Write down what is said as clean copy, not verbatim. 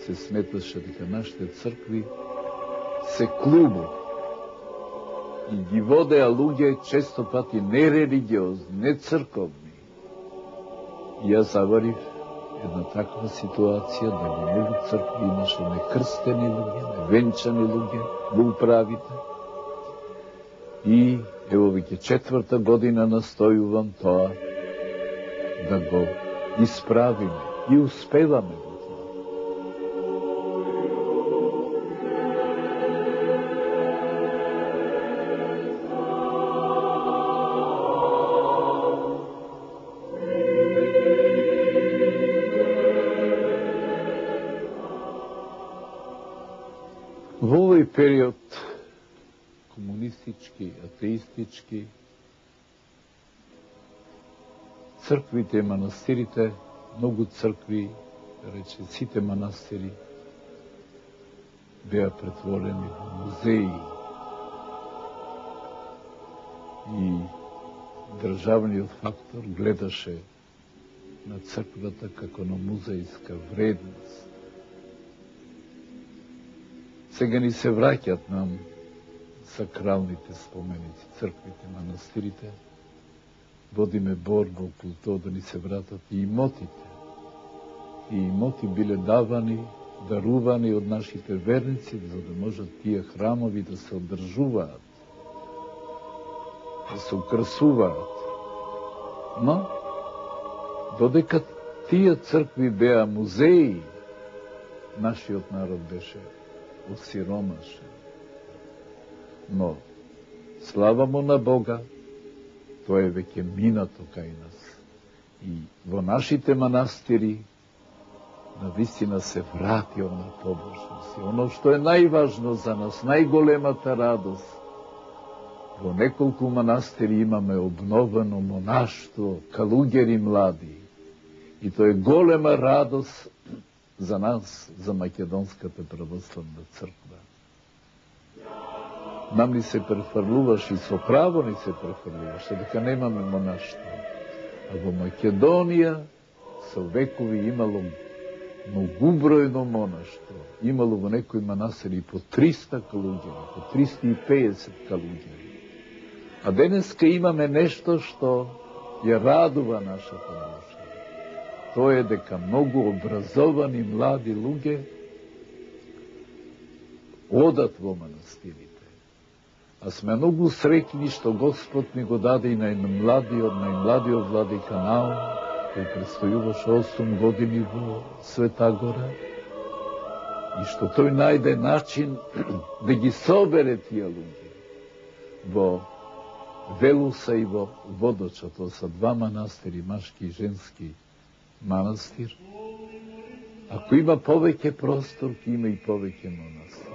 се сметаше дека нашите цркви се клубови и ги водеа луѓе често пати нерелигиозни, не црковни. И јас заварив една таква ситуација да во многу цркви имаше некрстени луѓе, невенчани луѓе во управите. И ево веќе 4-та година настојувам тоа да го исправиме и успеваме го тоа. Во овој период комунистички, атеистички, црквите и манастирите, многу цркви, рече сите манастири, беа претворени во музеи. И државниот фактор гледаше на црквата како на музејска вредност. Сега ни се враќат нам сакралните споменици, црквите, манастирите. Водиме борба околу тоа да ни се вратат и имотите. И имоти биле давани, дарувани од нашите верници, за да можат тие храмови да се одржуваат, да се украсуваат. Но, додека тие цркви беа музеи, нашиот народ беше осиромашен. Но, слава му на Бога, тоа е веќе минато кај нас. И во нашите манастири навистина се врати она побожност. И оно што е најважно за нас, најголемата радост, во неколку манастири имаме обновено монаштво, калуѓери млади. И тоа е голема радост за нас, за Македонската православна црква. Нам ни се префрлуваше и со право ни се префрлуваше дека немаме монаштво. А во Македонија со векови имало многубројно монаштво. Имало во некои манастири по 300 калуѓери, по 350 калуѓери. А денеска имаме нешто што ја радува нашата душа. Тоа е дека многу образовани млади луѓе одат во манастирите. А сме многу среќни што Господ ни го даде и најмладиот владика Наум, кој престојуваше 8 години во Света Гора, и што тој најде начин да ги собере тие луѓе во Велуса и во Водоча. Тоа се 2 манастири, машки и женски манастир. Ако има повеќе простор, ќе има и повеќе монастир.